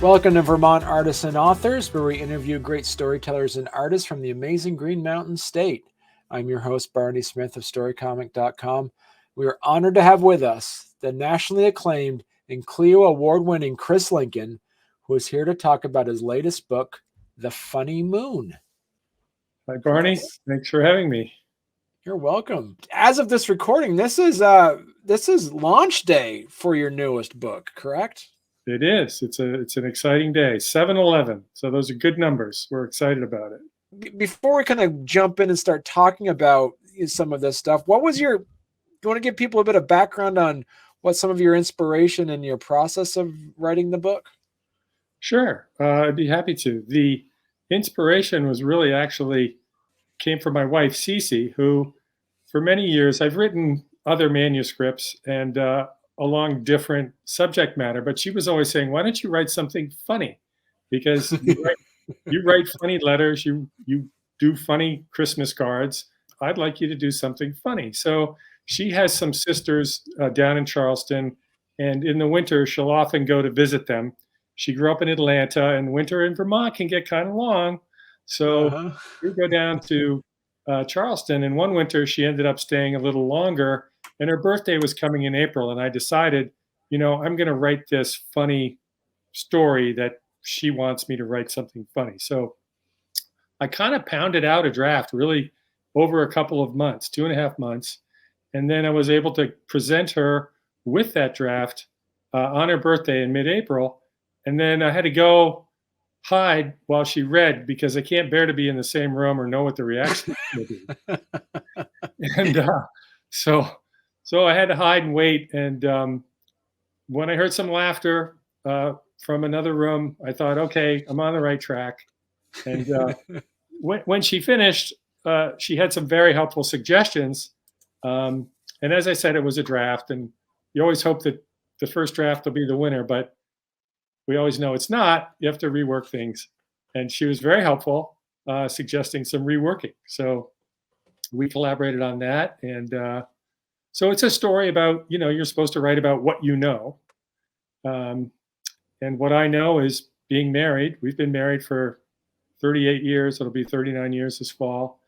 Welcome to Vermont Artists and Authors, where we interview great storytellers and artists from the amazing Green Mountain State. I'm your host, Barney Smith of Storycomic.com. We are honored to have with us the nationally acclaimed and Clio award-winning Chris Lincoln, who is here to talk about his latest book, The Funny Moon. Hi, Barney. Thanks for having me. You're welcome. As of this recording, this is launch day for your newest book, correct? It is. It's an exciting day. 7/11. So those are good numbers. We're excited about it. Before we kind of jump in and start talking about some of this stuff, you want to give people a bit of background on what some of your inspiration and your process of writing the book? Sure. I'd be happy to. The inspiration was really actually came from my wife, Cece, who for many years, I've written other manuscripts and along different subject matter, but she was always saying, why don't you write something funny? Because you write funny letters, you do funny Christmas cards. I'd like you to do something funny. So she has some sisters down in Charleston, and in the winter, she'll often go to visit them. She grew up in Atlanta, and winter in Vermont can get kind of long. So we go down to Charleston, and one winter she ended up staying a little longer, and her birthday was coming in April, and I decided, I'm going to write this funny story that she wants me to write something funny. So I kind of pounded out a draft really over a couple of months, 2.5 months, and then I was able to present her with that draft on her birthday in mid-April, and then I had to go hide while she read because I can't bear to be in the same room or know what the reaction will be. And so I had to hide and wait. And when I heard some laughter from another room, I thought, okay, I'm on the right track. And when she finished, she had some very helpful suggestions. And as I said, it was a draft, and you always hope that the first draft will be the winner, but we always know it's not. You have to rework things. And she was very helpful, suggesting some reworking. So we collaborated on that. And so it's a story about, you're supposed to write about what you know. And what I know is being married. We've been married for 38 years. It'll be 39 years this fall.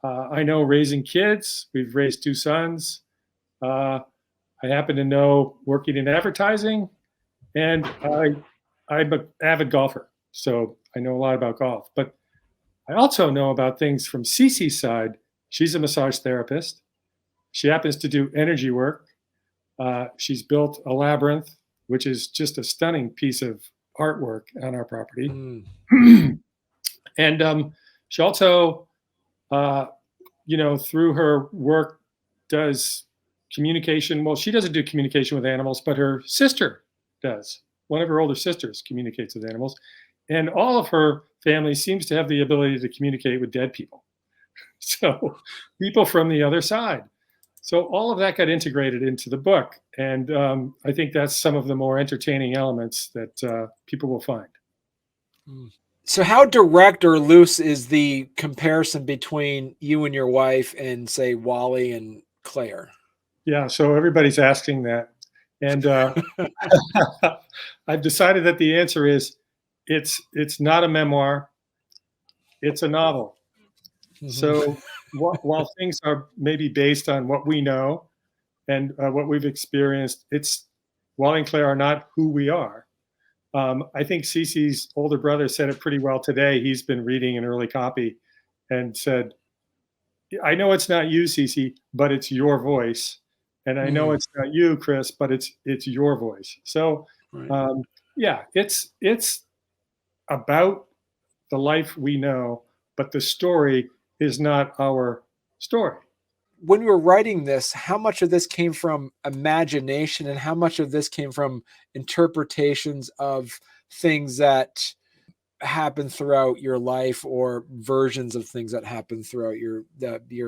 I know raising kids. We've raised 2 sons. I happen to know working in advertising. And I'm an avid golfer, so I know a lot about golf. But I also know about things from Cece's side. She's a massage therapist. She happens to do energy work. She's built a labyrinth, which is just a stunning piece of artwork on our property. And she also, through her work, does communication. Well, she doesn't do communication with animals, but her sister does. One of her older sisters communicates with animals, and all of her family seems to have the ability to communicate with dead people. So people from the other side. So all of that got integrated into the book. And I think that's some of the more entertaining elements that people will find. So how direct or loose is the comparison between you and your wife and, say, Wally and Claire? Yeah, so everybody's asking that. And I've decided that the answer is it's not a memoir, it's a novel. So while things are maybe based on what we know and what we've experienced, Wally and Claire are not who we are. I think Cece's older brother said it pretty well today. He's been reading an early copy and said, I know it's not you, Cece, but it's your voice. And I know it's not you, Chris, but it's your voice. So, it's about the life we know, but the story is not our story. When you were writing this, how much of this came from imagination and how much of this came from interpretations of things that happen throughout your life or versions of things that happen throughout your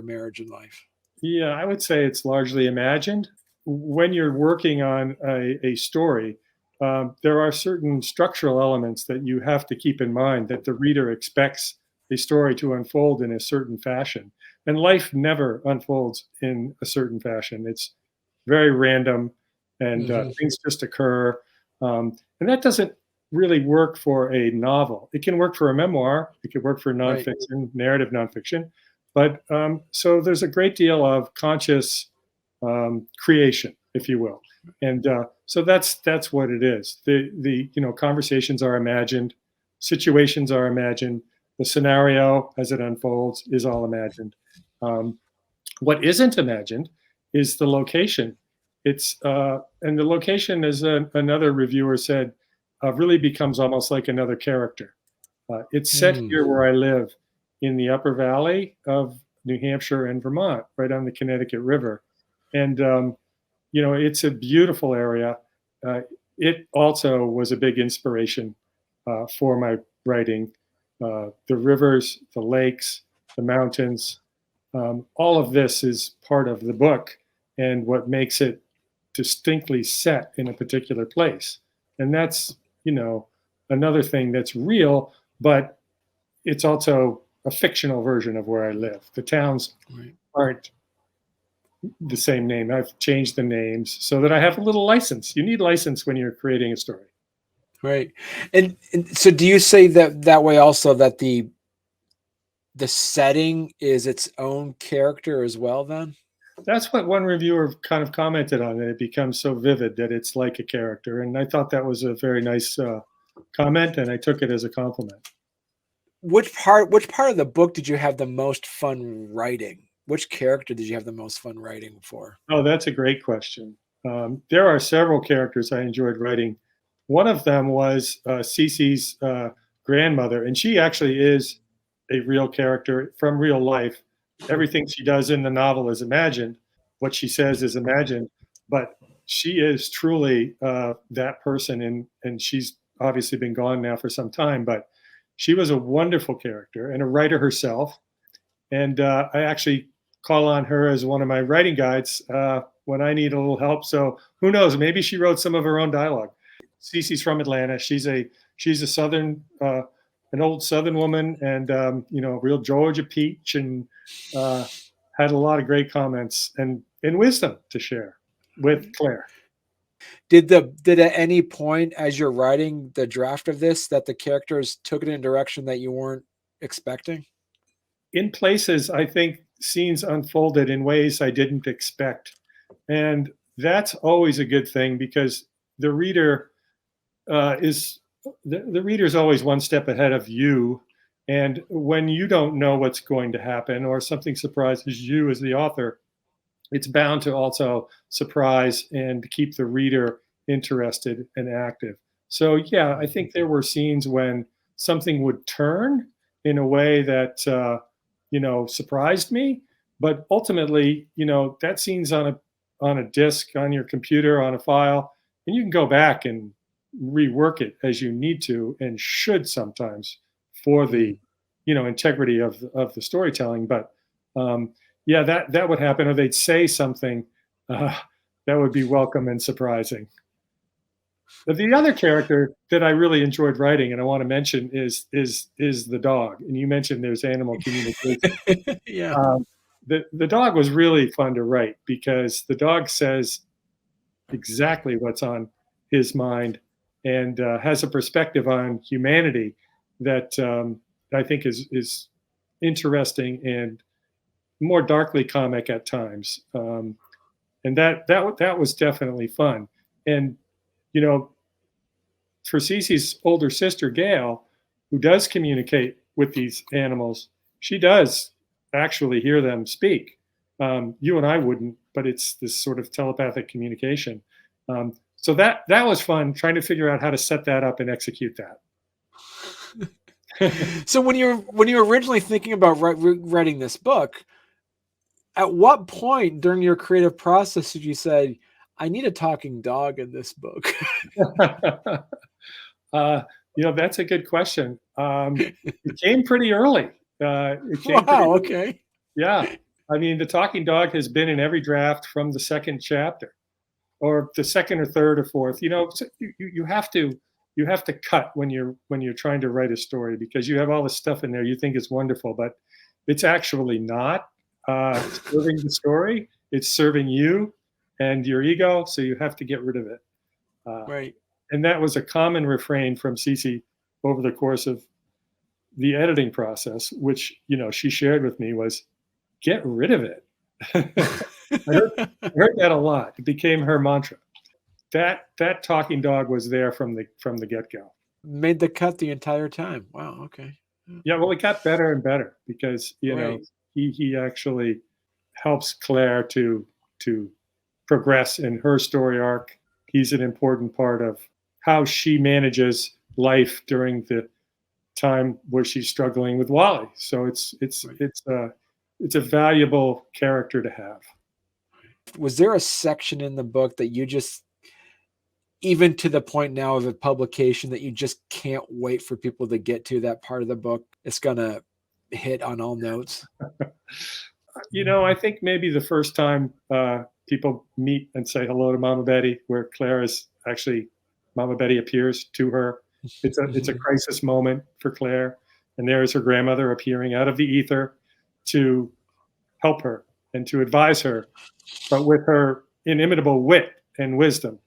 marriage and life? Yeah, I would say it's largely imagined. When you're working on a story, there are certain structural elements that you have to keep in mind that the reader expects a story to unfold in a certain fashion. And life never unfolds in a certain fashion. It's very random, and things just occur. And that doesn't really work for a novel. It can work for a memoir. It could work for Right. nonfiction, narrative nonfiction. But so there's a great deal of conscious creation, if you will, and so that's what it is. The conversations are imagined, situations are imagined, the scenario as it unfolds is all imagined. Um, what isn't imagined is the location. It's and the location, as another reviewer said, really becomes almost like another character. It's set Mm. here where I live in the Upper Valley of New Hampshire and Vermont, right on the Connecticut River, and it's a beautiful area. It also was a big inspiration for my writing. The rivers, the lakes, the mountains, all of this is part of the book and what makes it distinctly set in a particular place. And that's, another thing that's real, but it's also a fictional version of where I live. The towns Right. aren't the same name. I've changed the names so that I have a little license. You need license when you're creating a story. Right. And so do you say that way also, that the setting is its own character as well then? That's what one reviewer kind of commented on, that it becomes so vivid that it's like a character. And I thought that was a very nice comment, and I took it as a compliment. Which part of the book did you have the most fun writing? Which character did you have the most fun writing for? Oh, that's a great question. There are several characters I enjoyed writing. One of them was Cece's grandmother, and she actually is a real character from real life. Everything she does in the novel is imagined. What she says is imagined, but she is truly that person, and she's obviously been gone now for some time, but she was a wonderful character and a writer herself. And I actually call on her as one of my writing guides when I need a little help. So who knows? Maybe she wrote some of her own dialogue. Cece's from Atlanta. She's a southern, an old southern woman, and real Georgia peach, and had a lot of great comments and wisdom to share with Claire. Did at any point as you're writing the draft of this that the characters took it in a direction that you weren't expecting? In places, I think scenes unfolded in ways I didn't expect. And that's always a good thing, because the reader is the reader's always one step ahead of you. And when you don't know what's going to happen, or something surprises you as the author, it's bound to also surprise and keep the reader interested and active. So yeah, I think there were scenes when something would turn in a way that surprised me, but ultimately, that scene's on a disc, on your computer, on a file, and you can go back and rework it as you need to, and should sometimes, for the integrity of the storytelling. But yeah, that would happen, or they'd say something that would be welcome and surprising. But the other character that I really enjoyed writing, and I want to mention, is the dog. And you mentioned there's animal communication. Yeah. The dog was really fun to write, because the dog says exactly what's on his mind, and has a perspective on humanity that I think is interesting and more darkly comic at times. And that was definitely fun. And for Cece's older sister, Gail, who does communicate with these animals, she does actually hear them speak. You and I wouldn't, but it's this sort of telepathic communication. So that was fun, trying to figure out how to set that up and execute that. So when you were originally thinking about writing this book, at what point during your creative process did you say, I need a talking dog in this book? That's a good question. It came pretty early. Okay. Yeah. I mean, the talking dog has been in every draft from the second chapter, or the second or third or fourth. So you have to cut when you're trying to write a story, because you have all this stuff in there you think is wonderful, but it's actually not serving the story. It's serving you and your ego, so you have to get rid of it. Right. And that was a common refrain from Cece over the course of the editing process, which, she shared with me, was get rid of it. I heard that a lot. It became her mantra. That talking dog was there from the get-go. Made the cut the entire time. Wow. Okay. Yeah, well, it got better and better because Right. he actually helps Claire to progress in her story arc. He's an important part of how she manages life during the time where she's struggling with Wally. So it's a valuable character to have. Was there a section in the book that you just, even to the point now of a publication, that you just can't wait for people to get to that part of the book? It's going to hit on all notes. I think maybe the first time people meet and say hello to Mama Betty, where Claire is actually, Mama Betty appears to her. It's a crisis moment for Claire. And there is her grandmother appearing out of the ether to help her and to advise her, but with her inimitable wit and wisdom.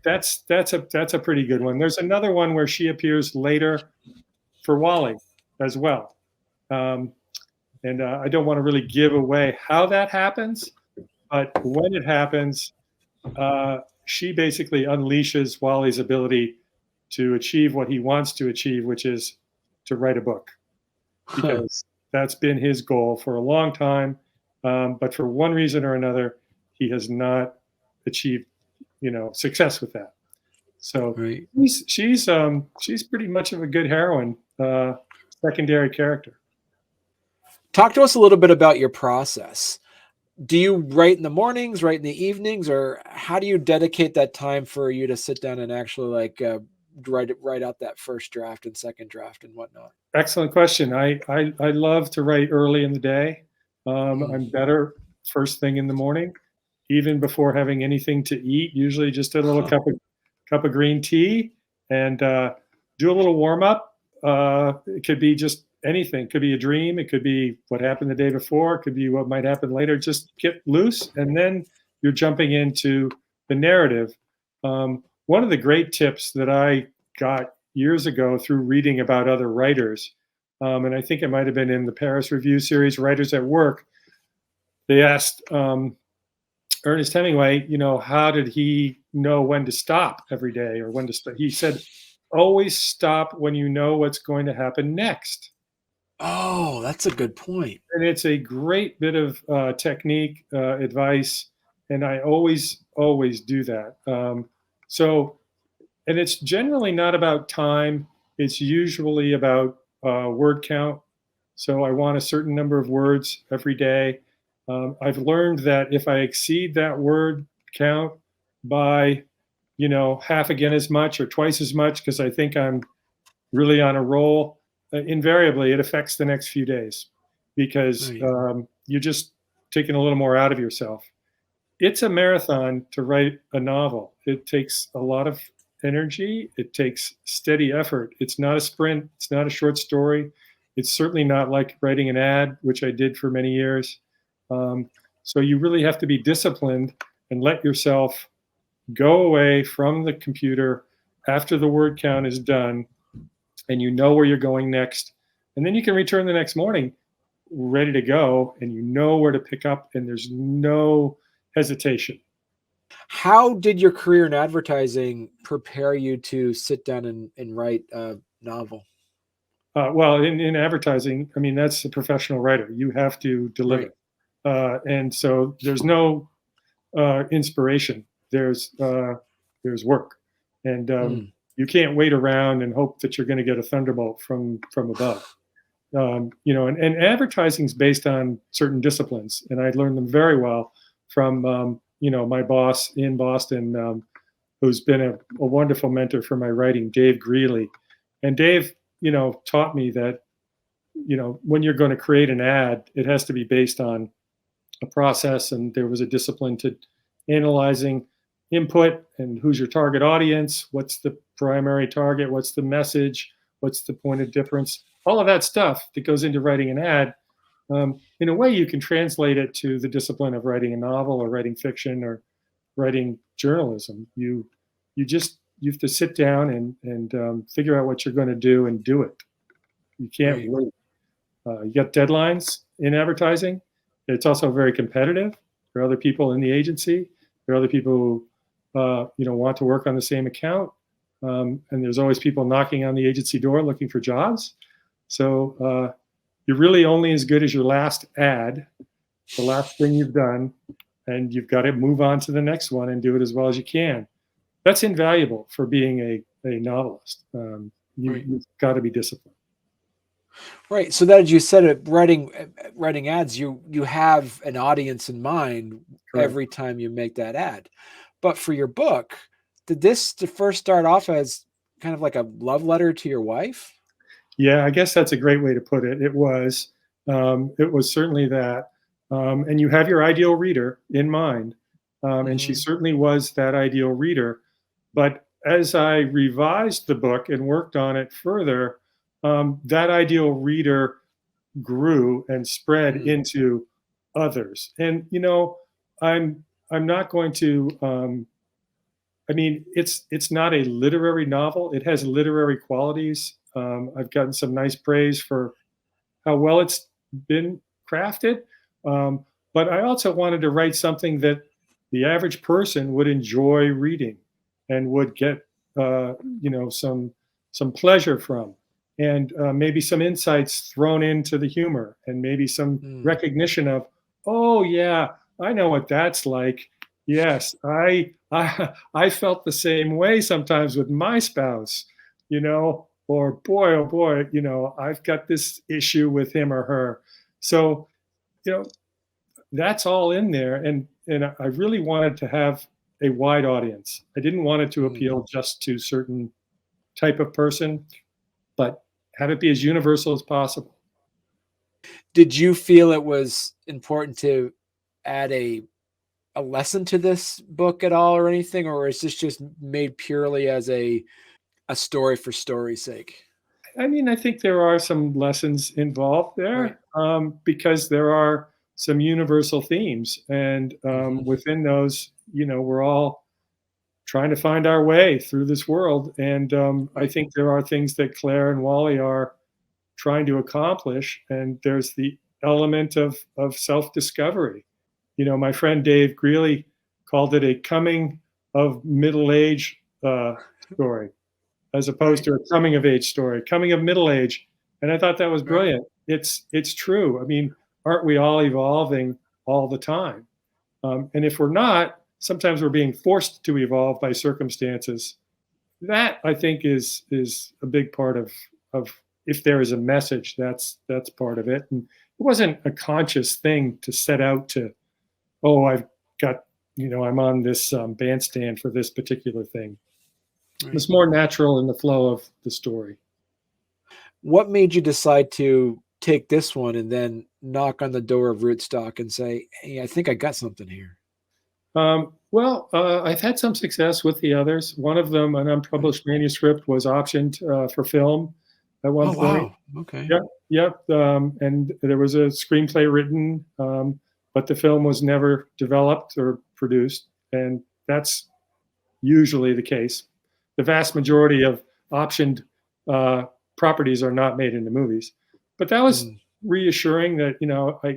That's a pretty good one. There's another one where she appears later for Wally as well. And I don't want to really give away how that happens, but when it happens, she basically unleashes Wally's ability to achieve what he wants to achieve, which is to write a book, because that's been his goal for a long time. But for one reason or another, he has not achieved, success with that. So Right. she's pretty much of a good heroine, secondary character. Talk to us a little bit about your process. Do you write in the mornings, write in the evenings, or how do you dedicate that time for you to sit down and actually write out that first draft and second draft and whatnot? Excellent question. I love to write early in the day. I'm better first thing in the morning, even before having anything to eat. Usually, just a little cup of green tea and do a little warm up. It could be just anything. It could be a dream. It could be what happened the day before. It could be what might happen later. Just get loose, and then you're jumping into the narrative. One of the great tips that I got years ago through reading about other writers, and I think it might have been in the Paris Review series, Writers at Work, they asked Ernest Hemingway, how did he know when to stop every day or when to start? He said, always stop when you know what's going to happen next. Oh, that's a good point. And it's a great bit of technique, advice, and I always do that. And it's generally not about time. It's usually about word count. So I want a certain number of words every day. I've learned that if I exceed that word count by, half again as much or twice as much, because I think I'm really on a roll, invariably it affects the next few days, because you're just taking a little more out of yourself. It's a marathon to write a novel. It takes a lot of energy. It takes steady effort. It's not a sprint. It's not a short story. It's certainly not like writing an ad, which I did for many years. So you really have to be disciplined and let yourself go away from the computer after the word count is done and you know where you're going next. And then you can return the next morning ready to go, and you know where to pick up, and there's no hesitation. How did your career in advertising prepare you to sit down and write a novel? Well, in advertising, I mean, that's a professional writer. You have to deliver. Right. And so there's no inspiration. There's work. And you can't wait around and hope that you're going to get a thunderbolt from above. And advertising is based on certain disciplines, and I learned them very well from my boss in Boston, who's been a wonderful mentor for my writing, Dave Greeley. And Dave, taught me that, when you're going to create an ad, it has to be based on a process, and there was a discipline to analyzing input and who's your target audience, what's the primary target, what's the message, what's the point of difference, all of that stuff that goes into writing an ad. In a way, you can translate it to the discipline of writing a novel or writing fiction or writing journalism. You you have to sit down and figure out what you're going to do and do it. You can't Right. wait. You got deadlines in advertising. It's also very competitive. There are other people in the agency. There are other people who want to work on the same account. And there's always people knocking on the agency door looking for jobs. So you're really only as good as your last ad, the last thing you've done, and you've got to move on to the next one and do it as well as you can. That's invaluable for being a novelist. Right. You've got to be disciplined. Right. So that, as you said, it writing ads, you have an audience in mind. Correct. Every time you make that ad. But for your book, did this to first start off as kind of like a love letter to your wife? Yeah, I guess that's a great way to put it. It was certainly that. And you have your ideal reader in mind. And she certainly was that ideal reader. But as I revised the book and worked on it further, that ideal reader grew and spread into others. And, I'm not going to, it's not a literary novel. It has literary qualities. I've gotten some nice praise for how well it's been crafted. But I also wanted to write something that the average person would enjoy reading and would get, some pleasure from, and maybe some insights thrown into the humor, and maybe some recognition of, oh yeah, I know what that's like. Yes, I felt the same way sometimes with my spouse, or boy, oh boy, I've got this issue with him or her. So, that's all in there. And I really wanted to have a wide audience. I didn't want it to appeal just to certain type of person, but have it be as universal as possible. Did you feel it was important to add a lesson to this book at all or anything? Or is this just made purely as a story for story's sake? I think there are some lessons involved there, because there are some universal themes. And within those, we're all trying to find our way through this world. And I think there are things that Claire and Wally are trying to accomplish. And there's the element of self-discovery. My friend Dave Greeley called it a coming of middle age story, as opposed to a coming of age story, coming of middle age. And I thought that was brilliant. It's true. Aren't we all evolving all the time? And if we're not, sometimes we're being forced to evolve by circumstances. That, I think, is a big part of if there is a message, that's part of it. And it wasn't a conscious thing to set out to, oh, I've got, I'm on this bandstand for this particular thing. Right. It's more natural in the flow of the story. What made you decide to take this one and then knock on the door of Rootstock and say, hey, I think I got something here? I've had some success with the others. One of them, an unpublished manuscript, was optioned for film at one point. Wow. Okay. Yep. And there was a screenplay written, but the film was never developed or produced. And that's usually the case. The vast majority of optioned properties are not made into movies. But that was reassuring that,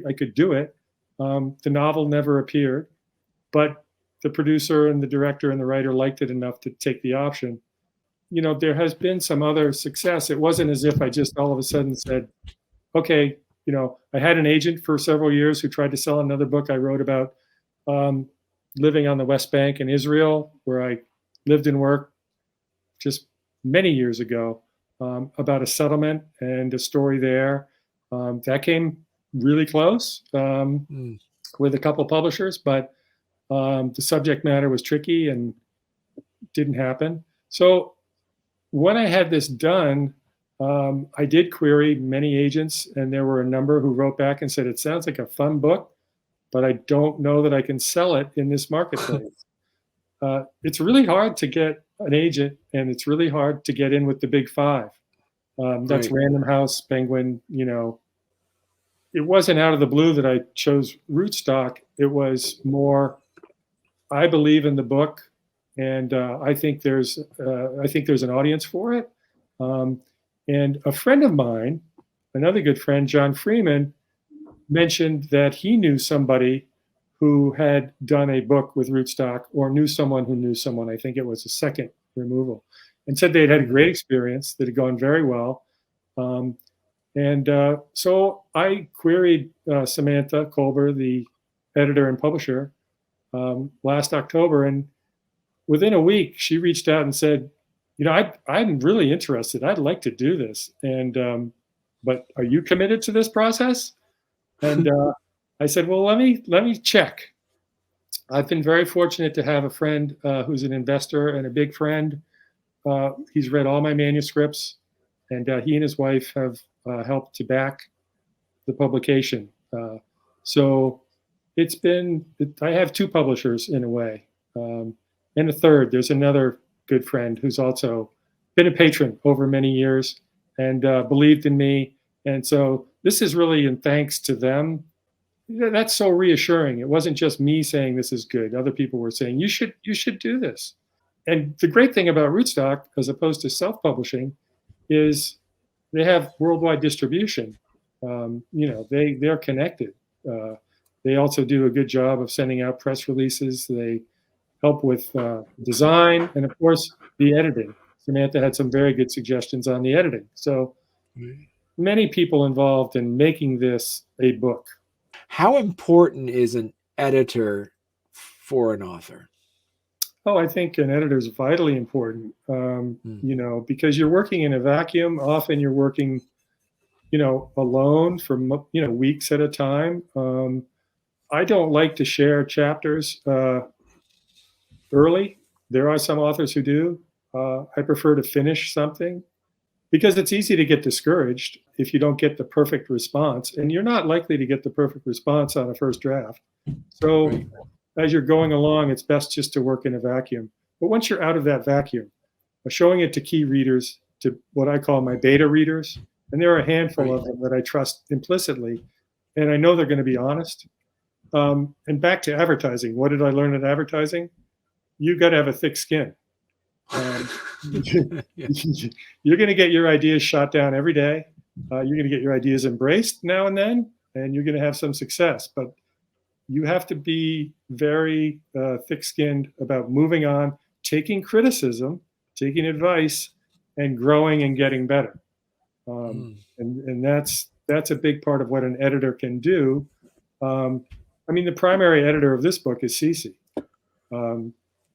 I could do it. The novel never appeared, but the producer and the director and the writer liked it enough to take the option. There has been some other success. It wasn't as if I just all of a sudden said, okay, I had an agent for several years who tried to sell another book I wrote about living on the West Bank in Israel, where I lived and worked just many years ago, about a settlement and a story there. That came really close with a couple of publishers, but the subject matter was tricky and didn't happen. So when I had this done, I did query many agents, and there were a number who wrote back and said, it sounds like a fun book, but I don't know that I can sell it in this marketplace. It's really hard to get an agent, and it's really hard to get in with the big five. That's Random House, Penguin, It wasn't out of the blue that I chose Rootstock. It was more, I believe in the book. and I think there's an audience for it. And a friend of mine, another good friend, John Freeman, mentioned that he knew somebody who had done a book with rootstock, or knew someone who knew someone. I think it was a second removal, and said they'd had a great experience, that had gone very well. So I queried Samantha Kolber, the editor and publisher, last October, and within a week she reached out and said, I'm really interested. I'd like to do this, and but are you committed to this process? And I said, well, let me check. I've been very fortunate to have a friend who's an investor and a big friend. He's read all my manuscripts, and he and his wife have helped to back the publication. So I have two publishers in a way, and a third. There's another good friend who's also been a patron over many years and believed in me. And so this is really in thanks to them. That's so reassuring. It wasn't just me saying this is good. Other people were saying, you should do this. And the great thing about rootstock, as opposed to self-publishing, is they have worldwide distribution. They're connected. They also do a good job of sending out press releases. They help with design and, of course, the editing. Samantha had some very good suggestions on the editing. So many people involved in making this a book. How important is an editor for an author? Oh, I think an editor is vitally important, because you're working in a vacuum. Often you're working, alone for, weeks at a time. I don't like to share chapters early. There are some authors who do. I prefer to finish something, because it's easy to get discouraged if you don't get the perfect response, and you're not likely to get the perfect response on a first draft. So as you're going along, it's best just to work in a vacuum. But once you're out of that vacuum, showing it to key readers, to what I call my beta readers, and there are a handful of them that I trust implicitly, and I know they're going to be honest. And back to advertising. What did I learn at advertising? You got to have a thick skin. You're going to get your ideas shot down every day. You're going to get your ideas embraced now and then, and you're going to have some success. But you have to be very thick-skinned about moving on, taking criticism, taking advice, and growing and getting better. And that's a big part of what an editor can do. The primary editor of this book is Cece.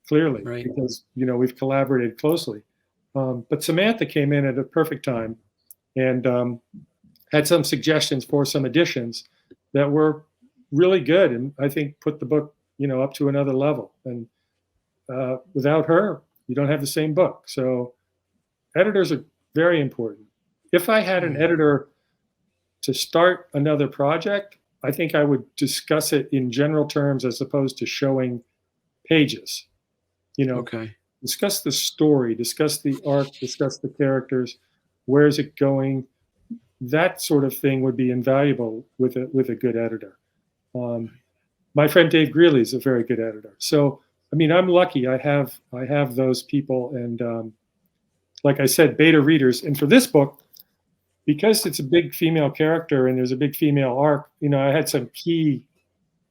Clearly, because we've collaborated closely. But Samantha came in at a perfect time and had some suggestions for some additions that were really good, and I think put the book up to another level. And without her, you don't have the same book. So editors are very important. If I had an editor to start another project, I think I would discuss it in general terms as opposed to showing pages. Discuss the story, discuss the arc, discuss the characters. Where is it going? That sort of thing would be invaluable with a good editor. My friend Dave Greeley is a very good editor. So, I'm lucky. I have those people, and like I said, beta readers. And for this book, because it's a big female character and there's a big female arc, I had some key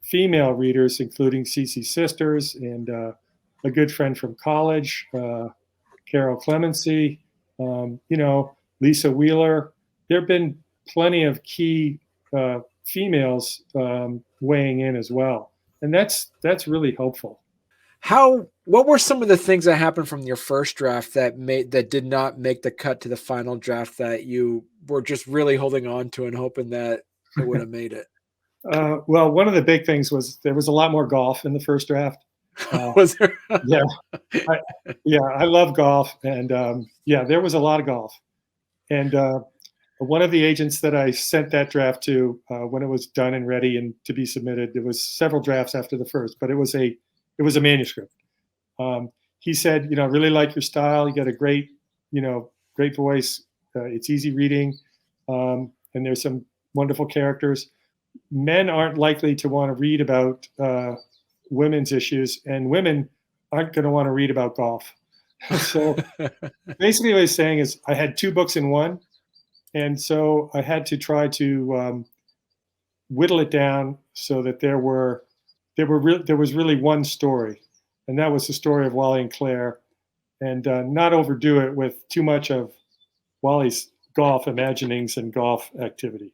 female readers, including Cece's sisters and a good friend from college, Carol Clemency, Lisa Wheeler. There have been plenty of key females weighing in as well, and that's really helpful. What were some of the things that happened from your first draft that did not make the cut to the final draft that you were just really holding on to and hoping that it would have made it? Well, one of the big things was there was a lot more golf in the first draft. Was there? I love golf, and there was a lot of golf. And one of the agents that I sent that draft to, when it was done and ready and to be submitted, there was several drafts after the first, but it was a manuscript. He said, I really like your style. You got a great voice. It's easy reading, and there's some wonderful characters. Men aren't likely to want to read about women's issues, and women aren't going to want to read about golf. So basically what he's saying is I had 2 books in one. And so I had to try to whittle it down so that there was really one story. And that was the story of Wally and Claire, and not overdo it with too much of Wally's golf imaginings and golf activity.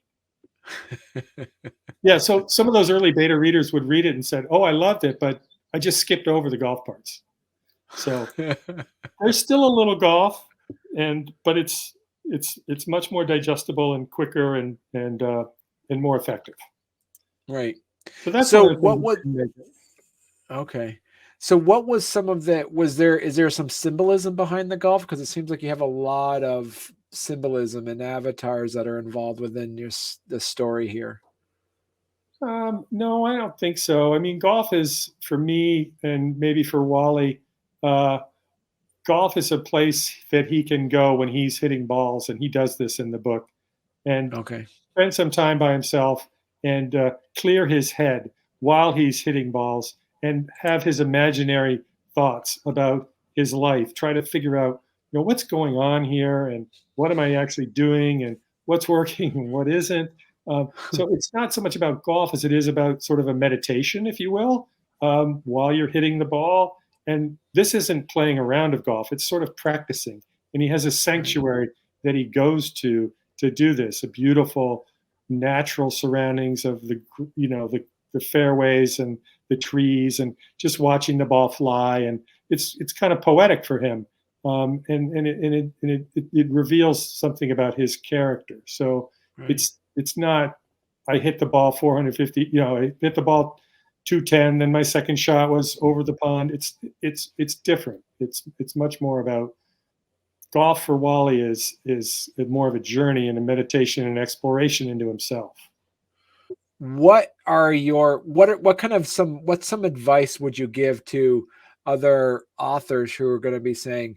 Yeah, so some of those early beta readers would read it and said, "Oh, I loved it, but I just skipped over the golf parts." So there's still a little golf, but it's much more digestible and quicker and more effective. Right. So that's So one of the what things would that make it. okay. So what was some of that? Is there some symbolism behind the golf? Because it seems like you have a lot of symbolism and avatars that are involved within the story here. No, I don't think so. I mean, golf is, for me and maybe for Wally, golf is a place that he can go when he's hitting balls, and he does this in the book, and Okay. spend some time by himself and clear his head while he's hitting balls and have his imaginary thoughts about his life. Try to figure out, what's going on here and what am I actually doing and what's working and what isn't. So it's not so much about golf as it is about sort of a meditation, if you will, while you're hitting the ball. And this isn't playing a round of golf. It's sort of practicing. And he has a sanctuary that he goes to do this, a beautiful natural surroundings of the fairways and the trees and just watching the ball fly. And it's kind of poetic for him. And it reveals something about his character. So it's not, I hit the ball 450, I hit the ball 210, then my second shot was over the pond. It's different. It's much more about golf. For Wally is more of a journey and a meditation and exploration into himself. What's some advice would you give to other authors who are going to be saying,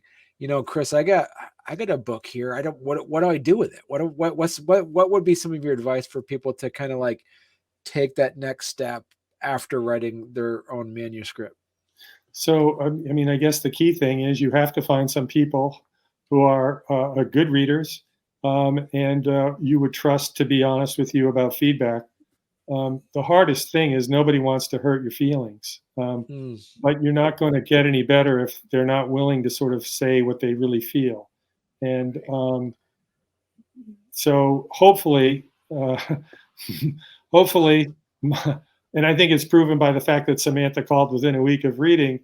Chris, I got a book here. What do I do with it? What would be some of your advice for people to kind of like take that next step after writing their own manuscript? So, I guess the key thing is you have to find some people who are good readers, and you would trust to be honest with you about feedback. The hardest thing is nobody wants to hurt your feelings, but you're not going to get any better if they're not willing to sort of say what they really feel. And so hopefully, and I think it's proven by the fact that Samantha called within a week of reading,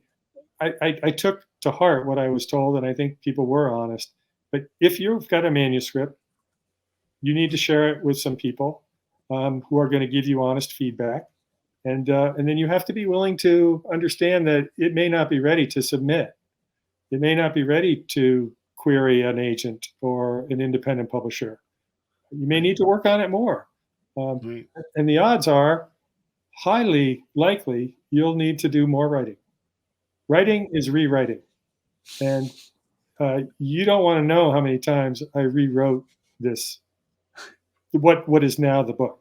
I took to heart what I was told, and I think people were honest. But if you've got a manuscript, you need to share it with some people who are going to give you honest feedback. And then you have to be willing to understand that it may not be ready to submit. It may not be ready to query an agent or an independent publisher. You may need to work on it more. And the odds are highly likely you'll need to do more writing. Writing is rewriting. And you don't want to know how many times I rewrote this, what is now the book.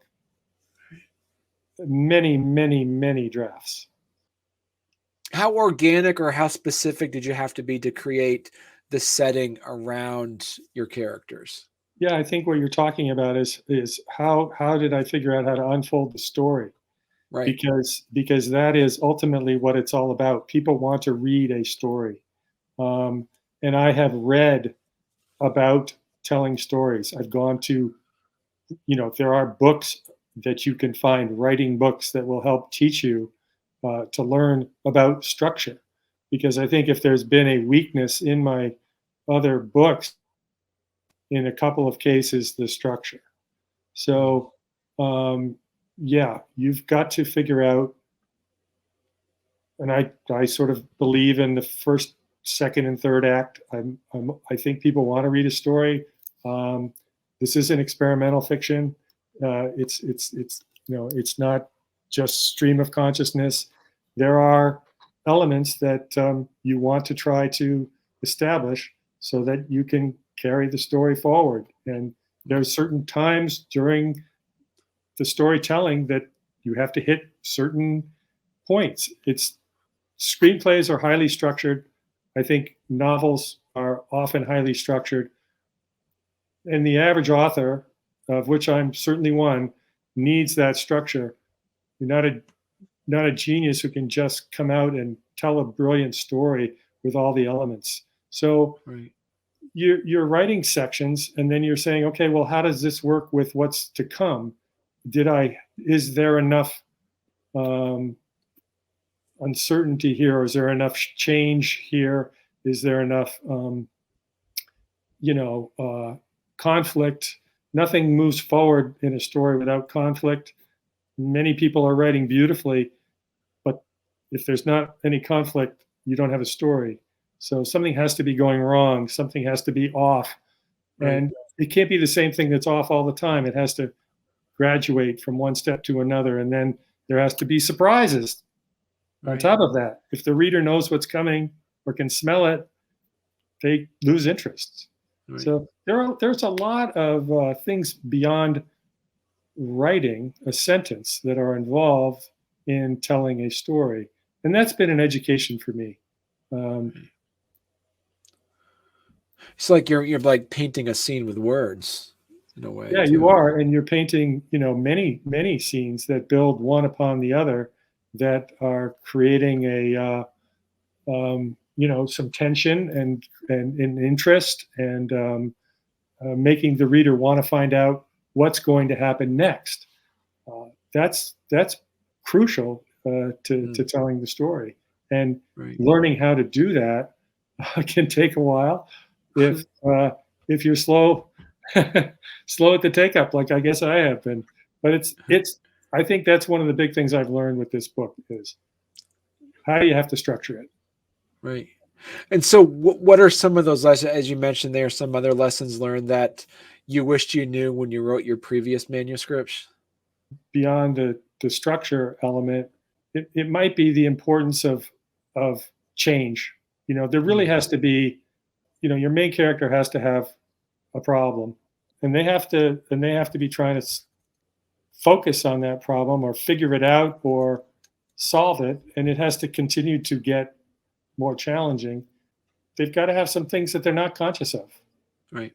Many, many, many drafts. How organic or how specific did you have to be to create the setting around your characters? Yeah, I think what you're talking about is how did I figure out how to unfold the story? Right. Because that is ultimately what it's all about. People want to read a story. And I have read about telling stories. I've gone to, there are books that you can find, writing books that will help teach you to learn about structure. Because I think if there's been a weakness in my other books, in a couple of cases, the structure. So, yeah, you've got to figure out, and I sort of believe in the first, second, and third act. I think people want to read a story. This isn't experimental fiction. It's not just stream of consciousness. There are elements that you want to try to establish so that you can carry the story forward. And there are certain times during the storytelling that you have to hit certain points. It's screenplays are highly structured. I think novels are often highly structured. And the average author, of which I'm certainly one, needs that structure. You're not a genius who can just come out and tell a brilliant story with all the elements. So Right. you're writing sections, and then you're saying, okay, well, how does this work with what's to come? Is there enough uncertainty here? Or is there enough change here? Is there enough, conflict? Nothing moves forward in a story without conflict. Many people are writing beautifully, but if there's not any conflict, you don't have a story. So something has to be going wrong. Something has to be off. Right. And it can't be the same thing that's off all the time. It has to graduate from one step to another. And then there has to be surprises on Right. top of that. If the reader knows what's coming or can smell it, they lose interest. Right. So there's a lot of things beyond writing a sentence that are involved in telling a story. And that's been an education for me. It's like you're like painting a scene with words in a way. Yeah, too. you are, and you're painting, many scenes that build one upon the other, that are creating some tension and interest, and making the reader want to find out what's going to happen next. That's crucial to telling the story, and Right. learning how to do that can take a while. If you're slow at the take up, like I guess I have been. But I think that's one of the big things I've learned with this book is how you have to structure it. Right. And so what are some of those lessons, as you mentioned, there are some other lessons learned that you wished you knew when you wrote your previous manuscripts? Beyond the structure element, it might be the importance of change. There really has to be, your main character has to have a problem, and they have to be trying to focus on that problem or figure it out or solve it, and it has to continue to get more challenging. They've got to have some things that they're not conscious of. Right.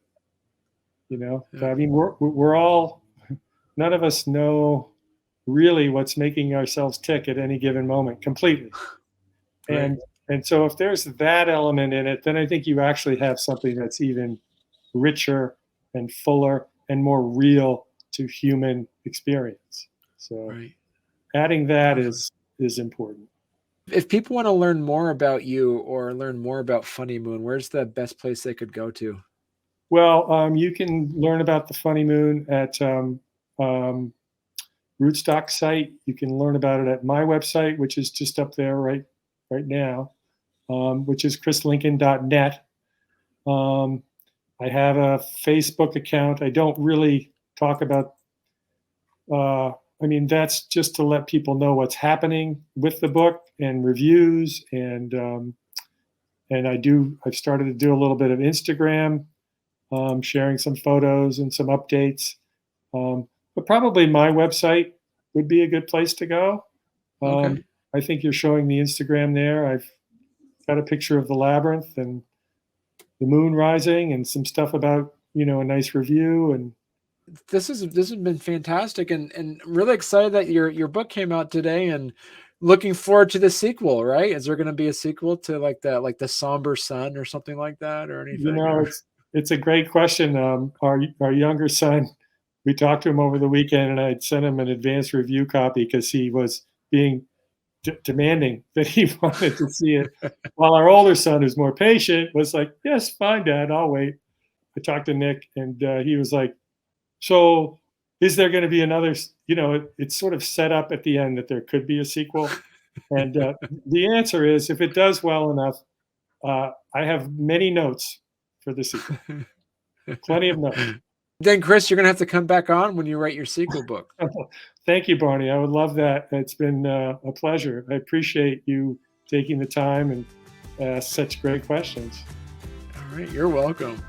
Yeah. I mean, we're all, none of us know really what's making ourselves tick at any given moment completely. Right. And so if there's that element in it, then I think you actually have something that's even richer and fuller and more real to human experience. So Right. adding that is important. If people want to learn more about you or learn more about Funny Moon, where's the best place they could go to? Well, you can learn about the Funny Moon at Rootstock site. You can learn about it at my website, which is just up there right now, which is chrislincoln.net. I have a Facebook account. I don't really talk about, that's just to let people know what's happening with the book and reviews. And I've started to do a little bit of Instagram, sharing some photos and some updates. But probably my website would be a good place to go. Okay. I think you're showing the Instagram there. I've got a picture of the labyrinth and the moon rising and some stuff about, a nice review. And This has been fantastic, and really excited that your book came out today, and looking forward to the sequel. Right? Is there going to be a sequel to like the Somber Sun or something like that, or anything? It's a great question. Our younger son, we talked to him over the weekend, and I'd sent him an advanced review copy because he was being demanding that he wanted to see it, while our older son, who's more patient, was like, "Yes, fine, Dad, I'll wait." I talked to Nick, and he was like, "So, is there going to be another?" It's sort of set up at the end that there could be a sequel, and the answer is, if it does well enough, I have many notes for the sequel. Plenty of notes. Then, Chris, you're going to have to come back on when you write your sequel book. Thank you, Barney. I would love that. It's been a pleasure. I appreciate you taking the time and ask such great questions. All right. You're welcome.